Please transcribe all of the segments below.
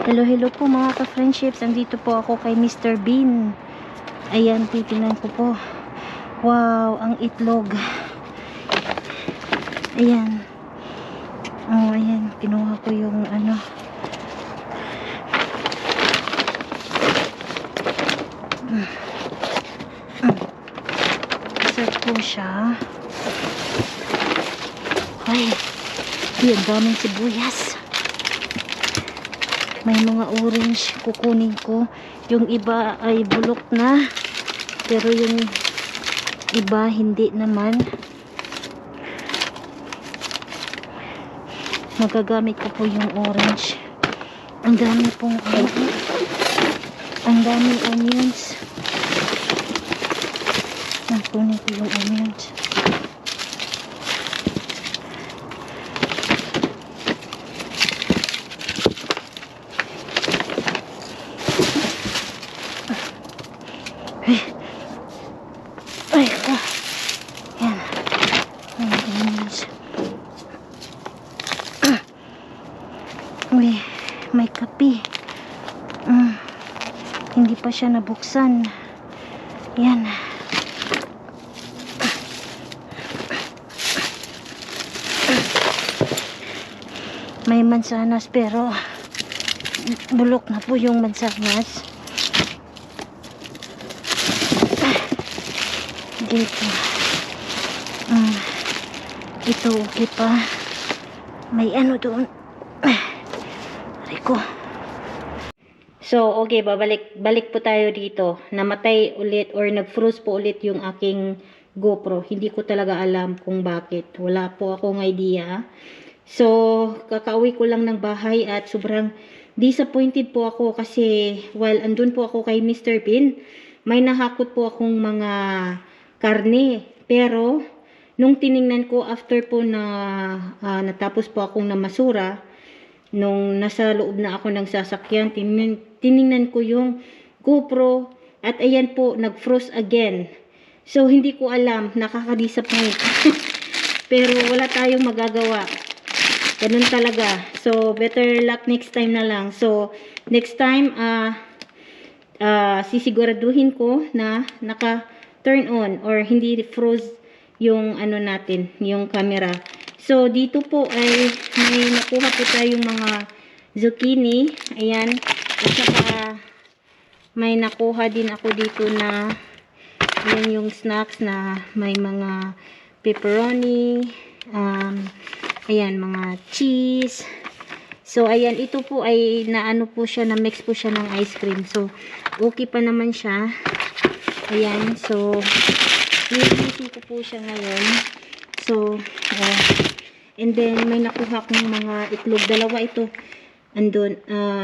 Hello, hello po mga ka-friendships. Andito po ako kay Mr. Bean. Ayan, titingnan ko po. Wow, ang itlog. Ayan. Oh, ayan. Kinuha ko yung ano. Isa po siya. Ay, ang daming sibuyas. May mga orange kukunin ko. Yung iba ay bulok na. Pero yung iba hindi naman. Magagamit ko po yung orange. Ang dami pong ang daming onions. Nakunin ko yung onions. Ay, yan. Uy, may kape. Hindi pa siya nabuksan. Yan. May mansanas pero bulok na po yung mansanas. Dito. Ito okay pa. May ano doon. Riko. So, okay, balik po tayo dito. Namatay ulit or nag-froze po ulit yung aking GoPro. Hindi ko talaga alam kung bakit. Wala po akong idea. So, kakauwi ko lang ng bahay at sobrang disappointed po ako kasi while andun po ako kay Mr. Bean, may nahakot po akong mga karne. Pero, nung tiningnan ko after po na natapos po akong namasura, nung nasa loob na ako ng sasakyan, tiningnan ko yung GoPro at ayan po, nag-froze again. So, hindi ko alam, nakaka-disappoint. Pero wala tayong magagawa. Ganun talaga. So, better luck next time na lang. So, next time, sisiguraduhin ko na naka-turn on or hindi froze yung ano natin, yung camera. So, dito po ay may nakuha po tayong mga zucchini. Ayan. At saka may nakuha din ako dito na ayan yung snacks na may mga pepperoni, ayan, mga cheese. So, ayan, ito po ay naano po siya, na mix po siya ng ice cream. So, okay pa naman siya. Ayan, so, nililisin ko po siya ngayon. So, and then, may nakuha kong mga itlog. Dalawa ito. Andun,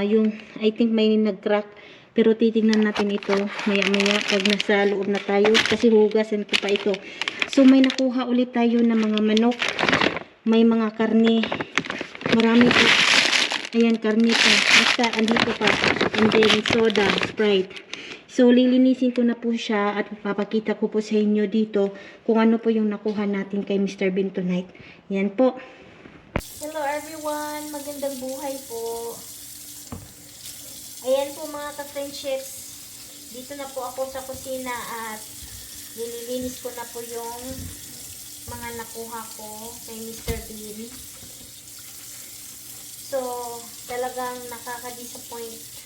yung, I think may nag-crack. Pero titingnan natin ito maya-maya pag nasa loob na tayo. Kasi hugasan ko pa ito. So, may nakuha ulit tayo ng mga manok. May mga karne. Marami po. Ayan, karne pa. Basta, andito pa. And then, soda, Sprite. So, lilinisin ko na po siya at papakita ko po sa inyo dito kung ano po yung nakuha natin kay Mr. Bean tonight. Yan po. Hello everyone. Magandang buhay po. Ayan po mga ka-friendships. Dito na po ako sa kusina at nililinis ko na po yung mga nakuha ko kay Mr. Bean. So, talagang nakaka-disappoint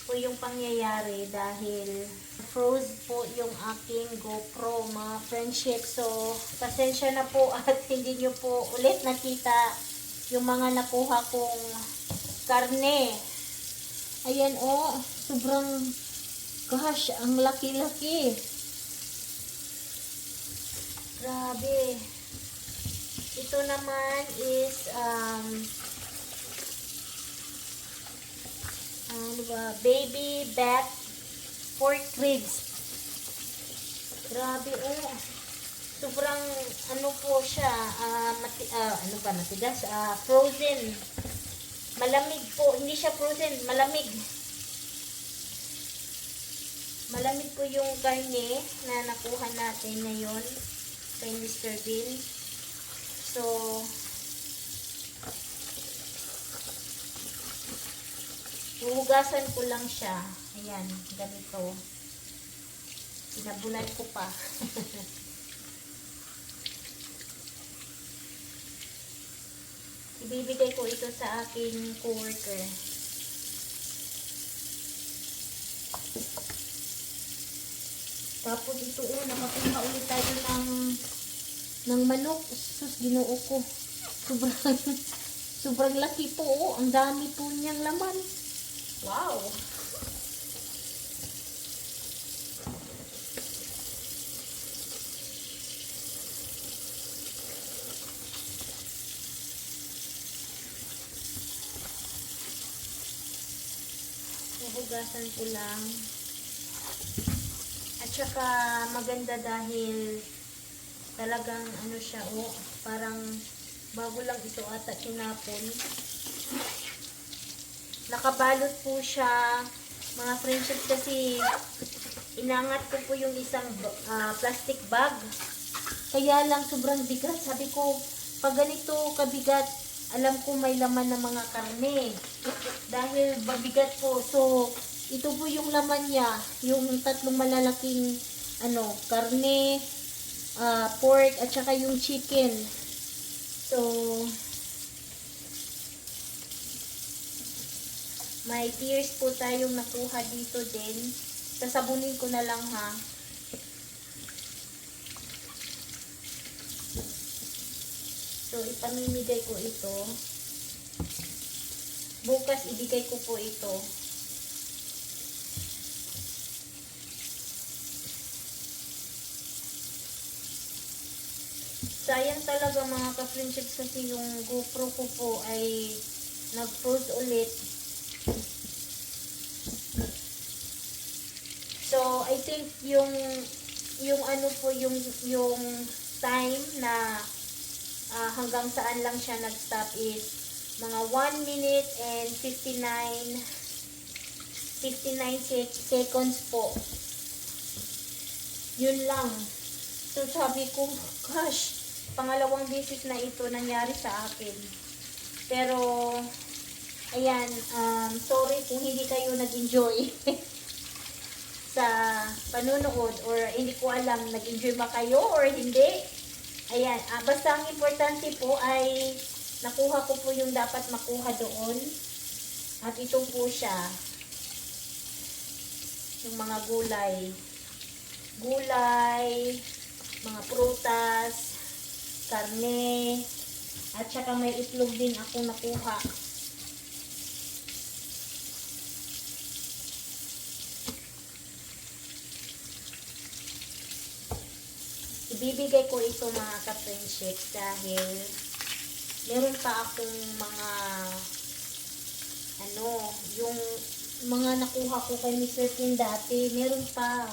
po yung pangyayari dahil froze po yung aking GoPro, mga friendship. So, pasensya na po at hindi nyo po ulit nakita yung mga nakuha kong karne. Ayan oh, sobrang gosh, ang laki-laki. Grabe. Ito naman is ano ba, baby back pork ribs. Grabe oh. Sobrang ano po siya, ano ba, matigas, frozen. Malamig po, hindi siya frozen, malamig. Malamig po yung karne na nakuha natin ngayon kay Mr. Bean. So, Hinugasan ko lang siya. Ayan, ganito. Sinabunan ko pa. Ibibigay ko ito sa aking coworker. Tapos ito nakakuha ulit tayo ng manok. Sus, ginoo ko. Sobrang laki po. Ang dami po niyang laman. Wow! Hugasan ko lang. At saka maganda dahil talagang ano siya, parang bago lang ito ata tinapon. Nakabalot po siya, mga friendships, kasi inangat ko po yung isang plastic bag. Kaya lang sobrang bigat. Sabi ko, pag ganito kabigat, alam ko may laman ng mga karne. Dahil mabigat po. So, ito po yung laman niya. Yung tatlong malalaking karne, pork, at saka yung chicken. So, may tears po tayong nakuha dito din. Sasabunin ko na lang, ha. So, ipamimigay ko ito. Bukas, ibigay ko po ito. Sayang talaga mga ka-friendships, kasi yung GoPro ko po ay nag-froze ulit. So, I think yung time na hanggang saan lang siya nag-stop is mga 1 minute and 59 seconds po. Yun lang. So, sabi ko, gosh, pangalawang beses na ito nangyari sa akin. Pero, ayan, sorry kung hindi kayo nag-enjoy sa panunood, or hindi ko alam, nag-enjoy ba kayo or hindi. Ayan, basta ang importante po ay nakuha ko po yung dapat makuha doon. At ito po siya. Yung mga gulay. Mga prutas, karne, at saka may itlog din ako nakuha. Ibibigay ko ito mga ka-friendship dahil meron pa akong mga yung mga nakuha ko kay Mr. Tin dati, meron pa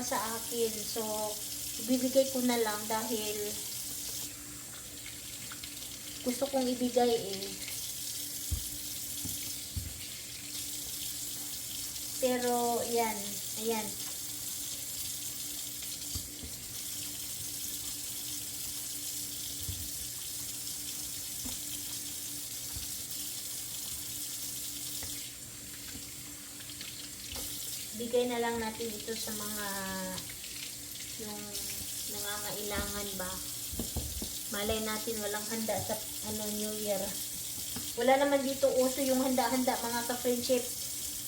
sa akin. So, ibibigay ko na lang dahil gusto kong ibigay Pero, ayan. Bigay na lang natin ito sa mga yung nangangailangan ba. Malay natin walang handa sa New Year. Wala naman dito uso yung handa-handa mga ka-friendship.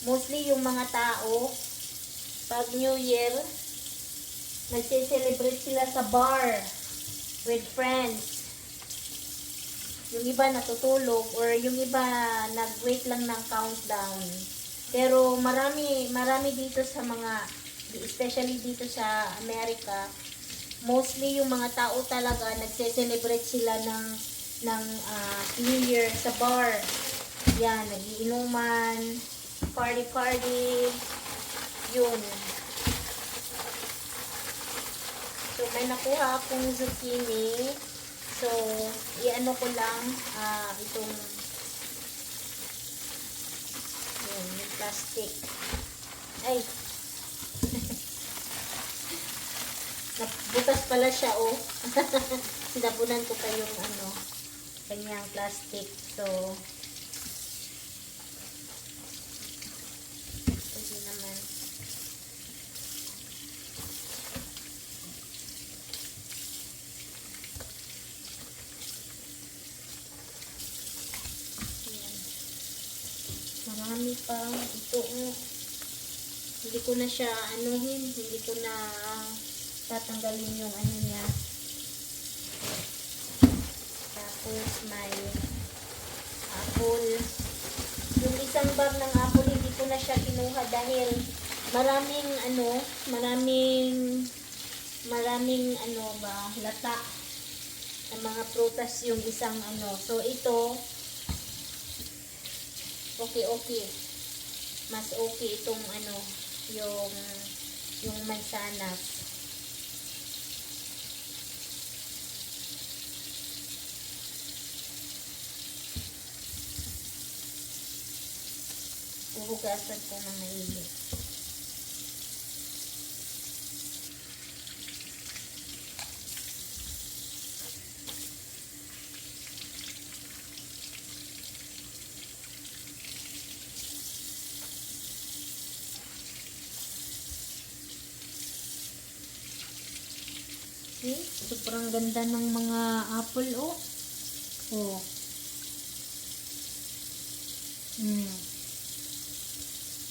Mostly yung mga tao pag New Year nagse-celebrate sila sa bar with friends. Yung iba natutulog or yung iba nag-wait lang ng countdown. Pero marami dito sa mga, especially dito sa Amerika, mostly yung mga tao talaga nagse-celebrate sila ng New Year sa bar. Yan, nagiinuman, party, yun. So, may nakuha akong zucchini. So, iano ko lang itong yung plastic. Ay! Butas pala siya, Sinabunan ko pa yung kanyang plastic. So, marami pang ito. Hindi ko na siya anuhin, hindi ko na tatanggalin yung ano niya. Tapos may apple. Yung isang bar ng apple, hindi ko na siya kinuha dahil maraming lata ng mga prutas yung isang So ito, okay. Mas okay itong yung mansanas. Huhugasan ko ng maigi. Sobrang ganda ng mga apple, oh. Oh.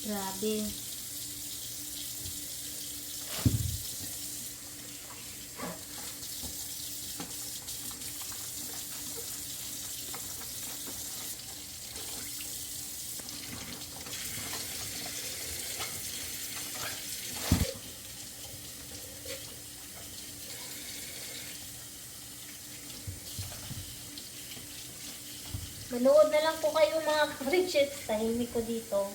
Grabe. Manood na lang po kayo mga ka-friendships. Tahimik ko dito.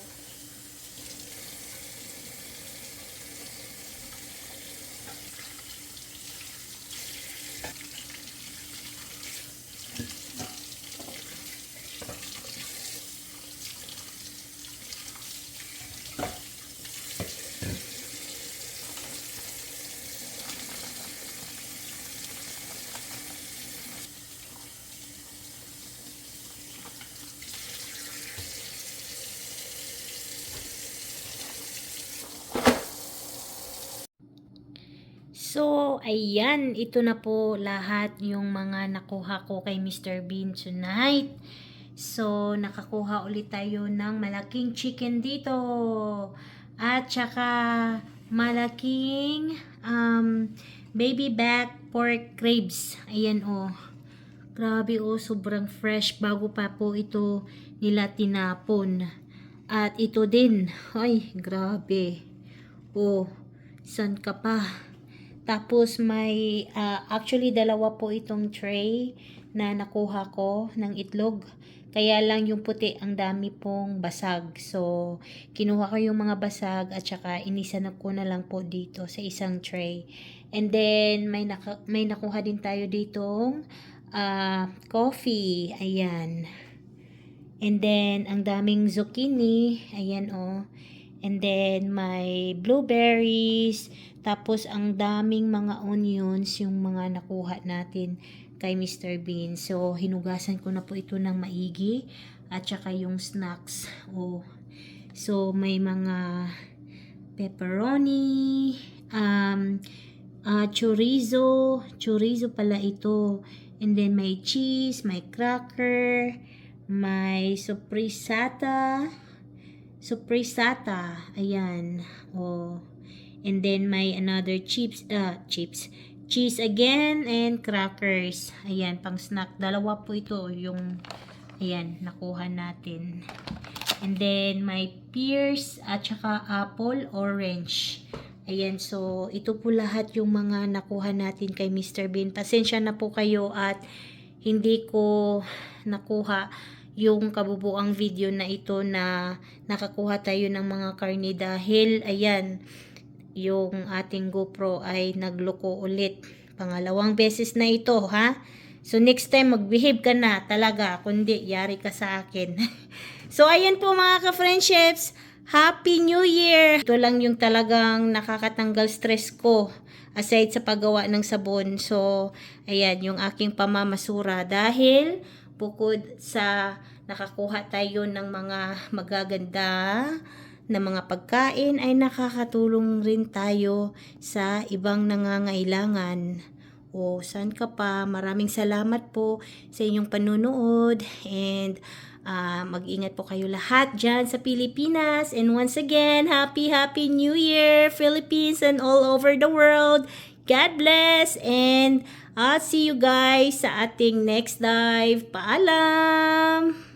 So, ayan, ito na po lahat yung mga nakuha ko kay Mr. Bean tonight. So, nakakuha ulit tayo ng malaking chicken dito. At saka, malaking baby back pork ribs. Ayan oh. Grabe oh, sobrang fresh. Bago pa po ito nila tinapon. At ito din. Ay, grabe. Oh, san ka pa? Tapos may, actually dalawa po itong tray na nakuha ko ng itlog. Kaya lang yung puti ang dami pong basag. So, kinuha ko yung mga basag at saka inisanap ko na lang po dito sa isang tray. And then, may nakuha din tayo ditong coffee. Ayan. And then, ang daming zucchini. Ayan oh. And then, may blueberries. Tapos, ang daming mga onions, yung mga nakuha natin kay Mr. Bean. So, hinugasan ko na po ito ng maigi. At saka yung snacks. Oh. So, may mga pepperoni, chorizo. Chorizo pala ito. And then, may cheese, may cracker, may suprisata. Ayan. Oh. And then may another cheese again and crackers. Ayan, pang snack. Dalawa po ito yung ayan, nakuha natin. And then may pears at saka apple, orange. Ayan, so ito po lahat yung mga nakuha natin kay Mr. Bean. Pasensya na po kayo at hindi ko nakuha yung kabubuang video na ito na nakakuha tayo ng mga karne dahil ayan, yung ating GoPro ay nagloko ulit. Pangalawang beses na ito, ha? So next time magbehave ka na talaga, kundi yari ka sa akin. So ayan po mga ka-friendships, Happy New Year! Ito lang yung talagang nakakatanggal stress ko aside sa paggawa ng sabon. So ayan yung aking pamamasura dahil bukod sa nakakuha tayo ng mga magaganda na mga pagkain ay nakakatulong rin tayo sa ibang nangangailangan. O saan ka pa? Maraming salamat po sa inyong panunood and Mag-ingat po kayo lahat dyan sa Pilipinas. And once again, Happy New Year, Philippines and all over the world. God bless and I'll see you guys sa ating next dive. Paalam!